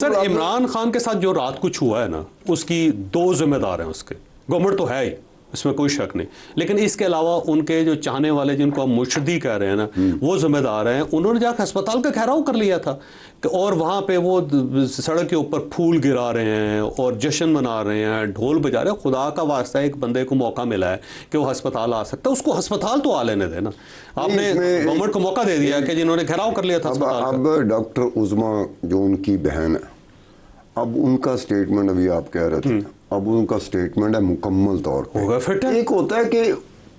سر عمران خان کے ساتھ جو رات کچھ ہوا ہے نا، اس کی دو ذمہ دار ہیں. اس کے گورنمنٹ تو ہے ہی، اس میں کوئی شک نہیں، لیکن اس کے علاوہ ان کے جو چاہنے والے جن کو ہم مرشدی کہہ رہے ہیں نا، وہ ذمہ دار ہیں. انہوں نے جا کے ہسپتال کا گھیراؤ کر لیا تھا اور وہاں پہ وہ سڑک کے اوپر پھول گرا رہے ہیں اور جشن منا رہے ہیں، ڈھول بجا رہے ہیں. خدا کا واسطہ ایک بندے کو موقع ملا ہے کہ وہ ہسپتال آ سکتا ہے، اس کو ہسپتال تو آ لینے دینا. آپ نے گورنمنٹ کو موقع دے دیا کہ جنہوں نے گھیراؤ کر لیا تھا ہسپتال کا. اب ڈاکٹر عظما جو ان کی بہن ہے، اب ان کا سٹیٹمنٹ ابھی آپ کہہ رہے تھے، اب ان کا سٹیٹمنٹ ہے مکمل طور پہ. ایک ہوتا ہے کہ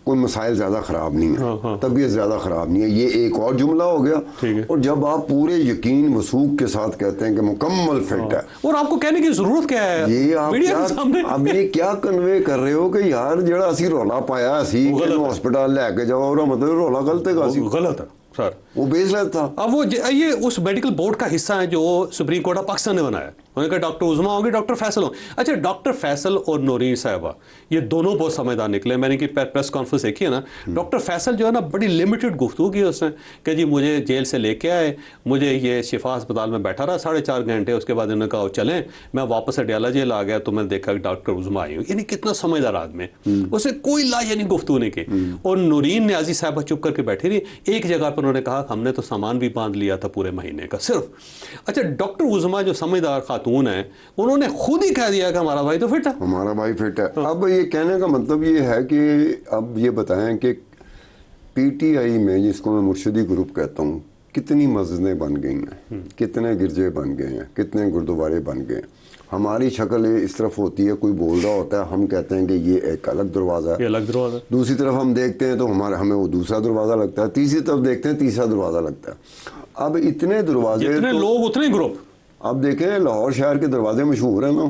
کوئی مسائل زیادہ خراب نہیں ہے، طبیعت زیادہ خراب نہیں ہے، یہ ایک اور جملہ ہو گیا. اور جب آپ پورے یقین وثوق کے ساتھ کہتے ہیں کہ مکمل فٹ ہے، اور آپ کو کہنے کی ضرورت کیا ہے؟ یہ آپ یہ کیا کنوے کر رہے ہو کہ یار جڑا اسی رولا پایا اسی ہاسپٹل لے کے جاؤ، اور مطلب رولا غلط ہے، غلط ہے سر، وہ بیس لیتا تھا. اب وہ یہ اس میڈیکل بورڈ کا حصہ ہے جو سپریم کورٹ آف پاکستان نے بنایا. انہوں نے کہا ڈاکٹر عظما ہوں گے، ڈاکٹر فیصل ہوں. اچھا، ڈاکٹر فیصل اور نورین صاحبہ یہ دونوں بہت سمجھدار نکلے. میں نے کی پریس کانفرنس دیکھی ہے نا، ڈاکٹر فیصل جو ہے نا بڑی لمیٹڈ گفتگو کی اس نے کہ جی مجھے جیل سے لے کے آئے، مجھے یہ شفا اسپتال میں بیٹھا رہا 4.5 گھنٹے، اس کے بعد انہوں نے کہا چلیں، میں واپس اڈیالہ جیل آ گیا تو میں نے دیکھا کہ ڈاکٹر عظما آئی ہوں. یعنی کتنا سمجھدار آدمی، اس نے کوئی یعنی گفتگو نہیں کی. اور نورین نے عزیز صاحبہ چپ کر کے بیٹھی رہی. ایک جگہ پر انہوں نے کہا ہم نے تو سامان بھی باندھ لیا تھا پورے مہینے کا صرف. اچھا، ڈاکٹر عظما جو سمجھدار خاتون ہیں، انہوں نے خود ہی کہہ دیا کہ ہمارا بھائی تو فٹ ہے، ہمارا بھائی فٹ ہے. اب یہ کہنے کا مطلب یہ ہے کہ اب یہ بتائیں کہ پی ٹی آئی میں، جس کو میں مرشدی گروپ کہتا ہوں، کتنی مسجدیں بن گئی ہیں، کتنے گرجے بن گئے ہیں، کتنے گردوارے بن گئے ہیں. ہماری شکل اس طرف ہوتی ہے، کوئی بول رہا ہوتا ہے، ہم کہتے ہیں کہ یہ ایک الگ دروازہ ہے، الگ دروازہ. دوسری طرف ہم دیکھتے ہیں تو ہمیں وہ دوسرا دروازہ لگتا ہے، تیسری طرف دیکھتے ہیں تیسرا دروازہ لگتا ہے. اب اتنے دروازے، اتنے لوگ اتنے گروپ. اب دیکھیں لاہور شہر کے دروازے مشہور ہیں نا،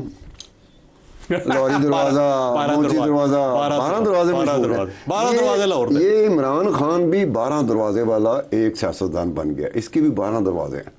لاہوری دروازہ، مونچی دروازہ، 12 دروازے مشہور ہیں. 12 دروازے لاہور میں. یہ عمران خان بھی 12 دروازے والا ایک سیاستدان بن گیا. اس کی بھی 12 دروازے ہیں.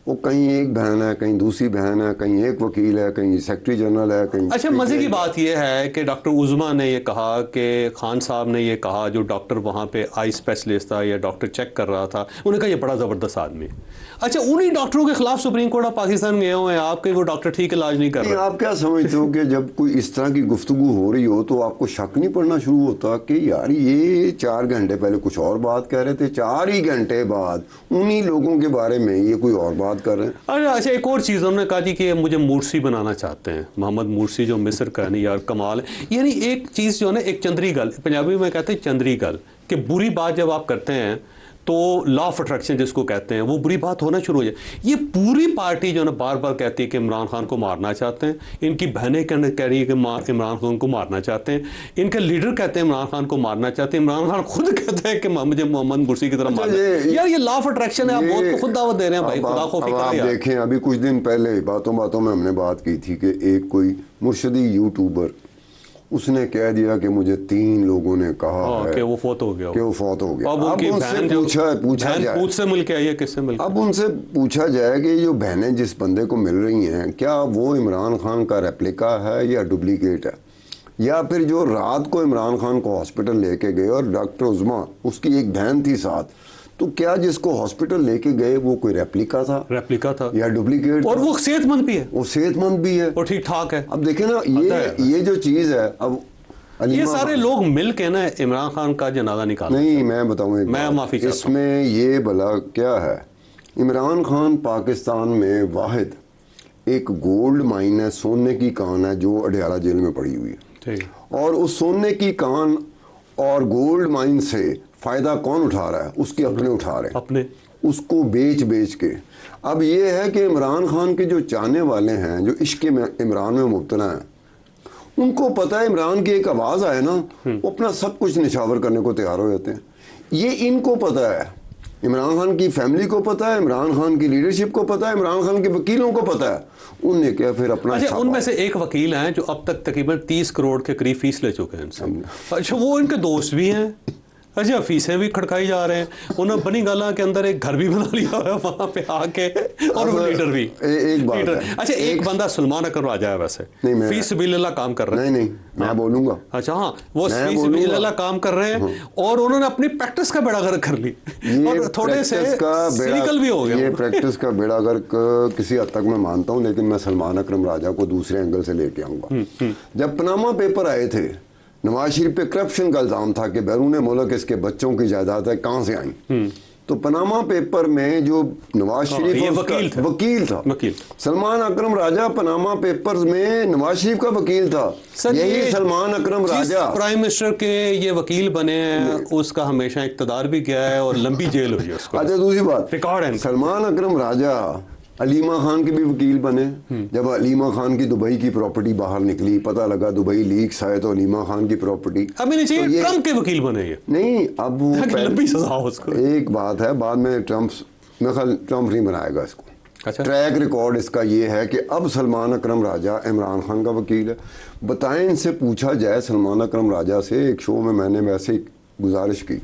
وہ کہیں ایک بہن ہے، کہیں دوسری بہن ہے، کہیں ایک وکیل ہے، کہیں سیکرٹری جنرل ہے، کہیں. اچھا، مزے کی بات یہ ہے کہ ڈاکٹر عظما نے یہ کہا کہ خان صاحب نے یہ کہا، جو ڈاکٹر وہاں پہ آئی اسپیشلسٹ تھا یا ڈاکٹر چیک کر رہا تھا، انہوں نے کہا یہ بڑا زبردست آدمی ہے. اچھا، انہی ڈاکٹروں کے خلاف سپریم کورٹ آف پاکستان گئے ہوئے ہیں آپ کے وہ ڈاکٹر ٹھیک علاج نہیں کر رہے. آپ کیا سمجھتے ہو کہ جب کوئی اس طرح کی گفتگو ہو رہی ہو تو آپ کو شک نہیں پڑنا شروع ہوتا کہ یار یہ 4 گھنٹے پہلے کچھ اور بات کہہ رہے تھے، 4 ہی گھنٹے بعد انہی لوگوں کے بارے میں یہ کوئی اور بات کر رہے ہیں. اچھا، ایک اور چیز انہوں نے کہا جی کہ مجھے مورسی بنانا چاہتے ہیں، محمد مورسی جو مصر کا ہے نا، یار کمال ہے. یعنی ایک چیز جو ہے نا، ایک چندری گل، پنجابی میں کہتے ہیں چندری گل، کہ بری بات جب آپ کرتے ہیں تو لا آف اٹریکشن جس کو کہتے ہیں، وہ بری بات ہونا شروع ہو جائے. یہ پوری پارٹی جو ہے نا بار بار کہتی ہے کہ عمران خان کو مارنا چاہتے ہیں، ان کی بہنیں کہہ رہی ہے کہ عمران خان کو مارنا چاہتے ہیں، ان کے لیڈر کہتے ہیں عمران خان کو مارنا چاہتے ہیں، عمران خان خود کہتے ہیں کہ مجھے محمد مرسی کی طرح مارنا. یار یہ لا آف اٹریکشن ہے، آپ بہت کو خود دعوت دے رہے ہیں بھائی، خدا خوفی کریں. آپ دیکھیں ابھی کچھ دن پہلے باتوں میں ہم نے بات کی تھی کہ ایک کوئی مرشدی یوٹیوبر، اس نے کہہ دیا کہ مجھے 3 لوگوں نے کہا ہے کہ وہ فوت ہو گیا. اب ان سے پوچھا جائے، پوچھ سے مل کے آئی ہے، کس سے مل کے؟ اب ان سے پوچھا جائے کہ جو بہنیں جس بندے کو مل رہی ہیں، کیا وہ عمران خان کا ریپلیکا ہے یا ڈپلیکیٹ ہے، یا پھر جو رات کو عمران خان کو ہاسپٹل لے کے گئے اور ڈاکٹر عظما اس کی ایک بہن تھی ساتھ، تو کیا جس کو ہاسپٹل لے کے گئے وہ کوئی ریپلیکا تھا یا ڈپلیکیٹ؟ اور وہ صحت مند بھی ہے، وہ صحت مند بھی ہے اور ٹھیک ٹھاک ہے. اب دیکھیں نا یہ جو چیز ہے، اب یہ سارے لوگ مل کے نا عمران خان کا جنازہ نکالا. نہیں، میں بتاؤں، میں معافی چاہتا ہوں، اس میں یہ بلا کیا ہے، عمران خان پاکستان میں واحد ایک گولڈ مائن ہے، سونے کی کان ہے جو اڈیالہ جیل میں پڑی ہوئی ہے. اور اس سونے کی کان اور گولڈ مائن سے فائدہ کون اٹھا رہا ہے؟ اس کے اپنے اٹھا رہے ہیں، اپنے اس کو بیچ کے. اب یہ ہے کہ عمران خان کے جو چاہنے والے ہیں، جو عشق میں عمران میں مبتلا ہیں، ان کو پتہ ہے عمران کی ایک آواز آئے نا، وہ اپنا سب کچھ نشاور کرنے کو تیار ہو جاتے ہیں. یہ ان کو پتہ ہے، عمران خان کی فیملی کو پتہ ہے، عمران خان کی لیڈرشپ کو پتہ ہے، عمران خان کے وکیلوں کو پتہ ہے. ان نے کیا پھر اپنا. اچھا، ان میں سے ایک وکیل ہیں جو اب تک تقریباً 30 کروڑ کے قریب فیس لے چکے ہیں ان سے. اچھا، وہ ان کے دوست بھی ہیں، اچھا فیسیں بھی کھڑکائی جا رہے ہیں. انہوں نے بنی گالا کے اندر ایک گھر بھی بنا لیا ہوا ہے وہاں پہ آ کے, اور وہ لیڈر بھی. ایک بات ہے, اچھا ایک بندہ سلمان اکرم راجہ ہے ویسے, فی سبیل اللہ کام کر رہے ہیں. نہیں میں بولوں گا. اچھا ہاں وہ فی سبیل اللہ کام کر رہے ہیں, اور انہوں نے اپنی پریکٹس کا بیڑا غرق کر لی, اور تھوڑے سے سینیکل بھی ہو گئے. یہ پریکٹس کا بیڑا غرق کسی حد تک میں مانتا ہوں, لیکن میں سلمان اکرم راجہ کو دوسرے اینگل سے لے کے آؤں گا. جب پناما پیپر آئے تھے, نواز شریف پہ کرپشن کا الزام تھا کہ بیرون ملک اس کے بچوں کی جائیداد ہے کہاں سے آئیں, تو پناما پیپر میں جو نواز شریف وکیل تھا, سلمان اکرم راجہ پناما پیپرز میں نواز شریف کا وکیل تھا. یہی سلمان اکرم راجہ پرائم منسٹر کے یہ وکیل بنے ہیں, اس کا ہمیشہ اقتدار بھی گیا ہے اور لمبی جیل ہوئی ہے اس کو. اچھا دوسری بات, ریکارڈ ہے. سلمان اکرم راجہ علیمہ خان کے بھی وکیل بنے. جب علیمہ خان کی دبئی کی پراپرٹی باہر نکلی, پتہ لگا دبئی لیکس آئے تو علیمہ خان کی پراپرٹی. ابھی نہیں چاہیے ٹرمپ کے وکیل بنے یہ. نہیں اب وہ لمبی سزا ہو اس کو. ایک بات ہے, بعد میں ٹرمپ نہیں بنائے گا اس کو. ٹریک ریکارڈ اس کا یہ ہے کہ اب سلمان اکرم راجہ عمران خان کا وکیل ہے. بتائیں ان سے پوچھا جائے سلمان اکرم راجہ سے, ایک شو میں نے ویسے گزارش کی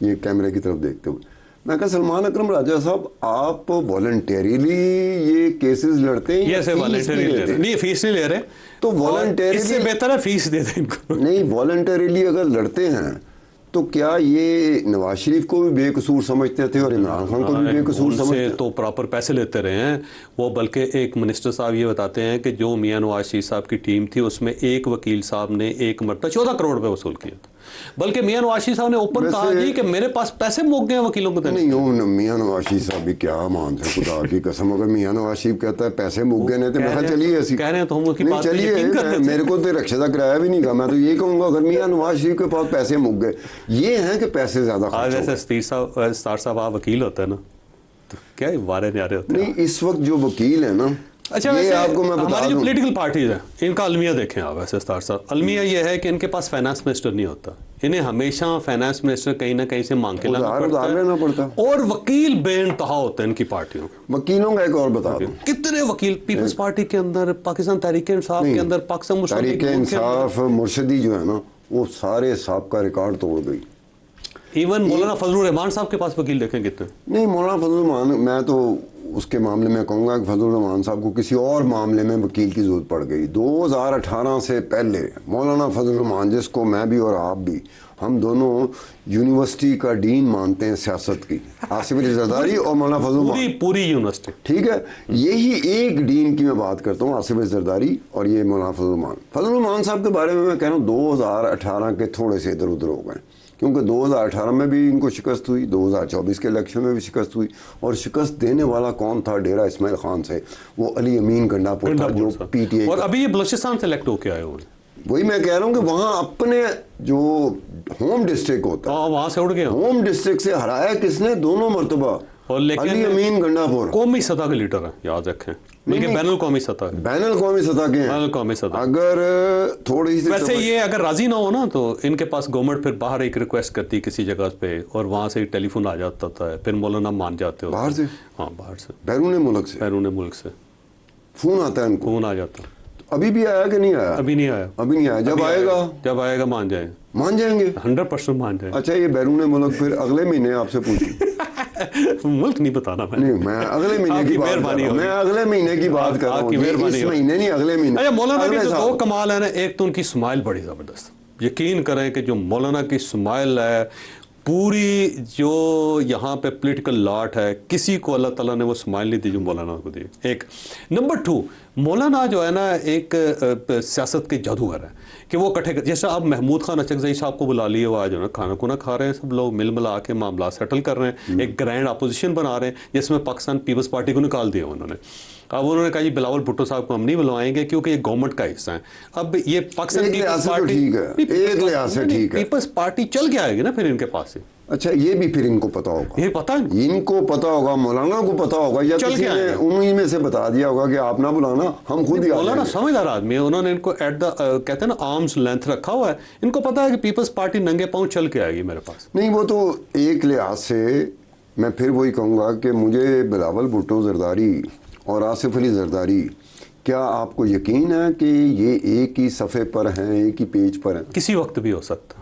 یہ کیمرے کی طرف دیکھتے ہوئے, میں کہا سلمان اکرم راجہ صاحب آپ والنٹیریلی یہ کیسز لڑتے ہیں یا فیس نہیں لے رہے, تو والنٹیریلی اس سے بہتر ہے فیس دے دیں ان کو. نہیں والنٹیریلی اگر لڑتے ہیں تو کیا یہ نواز شریف کو بھی بے قصور سمجھتے تھے اور عمران خان کو بھی بے قصور سمجھتے ہیں؟ تو پراپر پیسے لیتے رہے ہیں وہ. بلکہ ایک منسٹر صاحب یہ بتاتے ہیں کہ جو میاں نواز شریف صاحب کی ٹیم تھی اس میں ایک وکیل صاحب نے ایک مرتبہ 14 کروڑ روپے وصول کیا تھا. بلکہ میاں نواز شریف صاحب نے اوپن کہا جی کہ میرے پاس پیسے مک گئے ہیں وکیلوں کو دینے. نہیں میاں نواز شریف صاحب بھی کیا مانتے ہیں, خدا کی قسم. اگر میاں نواز شریف کہتا ہے پیسے مک گئے نہیں تو میں کہا چلیے ایسی کہہ رہے ہیں تو ہم اس کی بات پہ یقین کرتے ہیں. میرے کو تو رکشے کا کرایہ بھی نہیں کہا, میں تو یہ کہوں گا اگر میاں نواز شریف کے پاس پیسے مک گئے, یہ ہیں کہ پیسے زیادہ خرچ ہو گئے. ستار صاحب آپ وکیل ہوتے ہیں نا, تو کیا وارے نیارے ہوتے ہیں. نہیں اس وقت جو وکیل ہیں نا, اچھا ویسے ہماری جو پولیٹیکل پارٹیز ہیں ان کا المیہ دیکھیں آپ. ویسے ستار صاحب المیہ یہ ہے کہ ان کے پاس فائنانس منسٹر نہیں ہوتا, انہیں ہمیشہ فائنانس منسٹر کہیں نہ کہیں سے مانگ کے لانا پڑتا ہے, اور وکیل بے انتہا ہوتے ہیں ان کی پارٹیوں. وکیلوں کا ایک اور بتا دوں, کتنے وکیل پیپلز پارٹی کے اندر, پاکستان تحریک انصاف کے اندر, پاکستان تحریک انصاف مرشدی جو ہے نا وہ سارے صاحب کا ریکارڈ توڑ گئی. ایون مولانا فضل الرحمان صاحب کے پاس وکیل دیکھیں کتنے. نہیں مولانا فضل الرحمان, میں تو اس کے معاملے میں کہوں گا کہ فضل الرحمان صاحب کو کسی اور معاملے میں وکیل کی ضرورت پڑ گئی. 2018 سے پہلے مولانا فضل الرحمان, جس کو میں بھی اور آپ بھی, ہم دونوں یونیورسٹی کا ڈین مانتے ہیں سیاست کی, آصف علی زرداری اور مولانا فضل الرحمان, پوری یونیورسٹی, ٹھیک ہے, یہی ایک ڈین کی میں بات کرتا ہوں, آصف علی زرداری اور یہ مولانا فضل الرحمان. فضل الرحمان صاحب کے بارے میں کہہ رہا ہوں 2018 کے تھوڑے سے ادھر ادھر ہو گئے, کیونکہ 2018 میں بھی ان کو شکست ہوئی, 2024 کے الیکشن میں بھی شکست ہوئی, اور شکست دینے والا کون تھا ڈیرہ اسماعیل خان سے, وہ علی امین گنڈا پور تھا جو پی ٹی اے, اور ابھی یہ بلوچستان سے الیکٹ ہو کے آئے ہوئے. وہی میں کہہ رہا ہوں کہ وہاں اپنے جو ہوم ڈسٹرکٹ ہوتا ہے وہاں سے اڑ گئے, ہوم ڈسٹرکٹ سے ہرایا کس نے, دونوں مرتبہ, علی امین گنڈا پور. قومی سطح کے لیڈر ہیں یاد رکھیں, بلکہ بین الاقوامی سطح کے ہیں, بین الاقوامی سطح. اگر تھوڑی سی ویسے یہ اگر راضی نہ ہو نا تو ان کے پاس گورنمنٹ پھر باہر ایک ریکویسٹ کرتی کسی جگہ پہ, اور وہاں سے ٹیلی فون آ جاتا تھا, پھر مولانا مان جاتے ہو باہر سے. ہاں باہر سے, بیرون ملک سے فون آتا ہے ان کو, فون آ جاتا. ابھی بھی آیا کہ نہیں آیا؟ ابھی نہیں آیا. جب آئے گا مان جائیں گے 100% مان جائیں. اچھا یہ بیرون ملک پھر اگلے مہینے آپ سے پوچھوں. ملک نہیں بتانا میں اگلے مہینے کی بات کر رہا ہوں, میں اگلے مہینے کی بات کر رہا ہوں, اس مہینے نہیں اگلے مہینے. اچھا مولانا کے جو دو کمال ہیں نا, ایک تو ان کی اسمائل بڑی زبردست, یقین کریں کہ جو مولانا کی اسمائل ہے, پوری جو یہاں پہ پولیٹیکل لاٹ ہے, کسی کو اللہ تعالیٰ نے وہ اسمائل نہیں دی جو مولانا کو دی. ایک نمبر 2, مولانا جو ہے نا ایک سیاست کے جادوگر ہے کہ وہ کٹھے, جیسا اب محمود خان اچکزئی صاحب کو بلا لیے, وہ آج جو نا کھانا کونا کھا رہے ہیں, سب لوگ مل ملا کے معاملات سیٹل کر رہے ہیں, ایک گرینڈ اپوزیشن بنا رہے ہیں جس میں پاکستان پیپلز پارٹی کو نکال دیا انہوں نے. اب انہوں نے کہا جی بلاول بھٹو صاحب کو ہم نہیں بلوائیں گے کیونکہ یہ گورنمنٹ کا حصہ ہیں. اب یہ پاکستان پیپلز پارٹی چل کے آئے گی نا پھر ان کے پاس سے. اچھا یہ بھی پھر ان کو پتا ہوگا, یہ پتا ہے ان کو پتا ہوگا, مولانا کو پتا ہوگا, یا کسی نے انہی میں سے بتا دیا ہوگا کہ آپ نہ بلانا, ہم خود ہی. مولانا سمجھدار آدمی ہے, انہوں نے ان کو ایٹ دا کہتے ہیں نا آرمز لینتھ رکھا ہوا ہے, ان کو پتا ہے کہ پیپلز پارٹی ننگے پاؤں چل کے آئے گی میرے پاس. نہیں وہ تو ایک لحاظ سے میں پھر وہی کہوں گا کہ مجھے بلاول بھٹو زرداری اور آصف علی زرداری, کیا آپ کو یقین ہے کہ یہ ایک ہی صفحے پر ہیں, ایک ہی پیج پر ہیں؟ کسی وقت بھی ہو سکتا.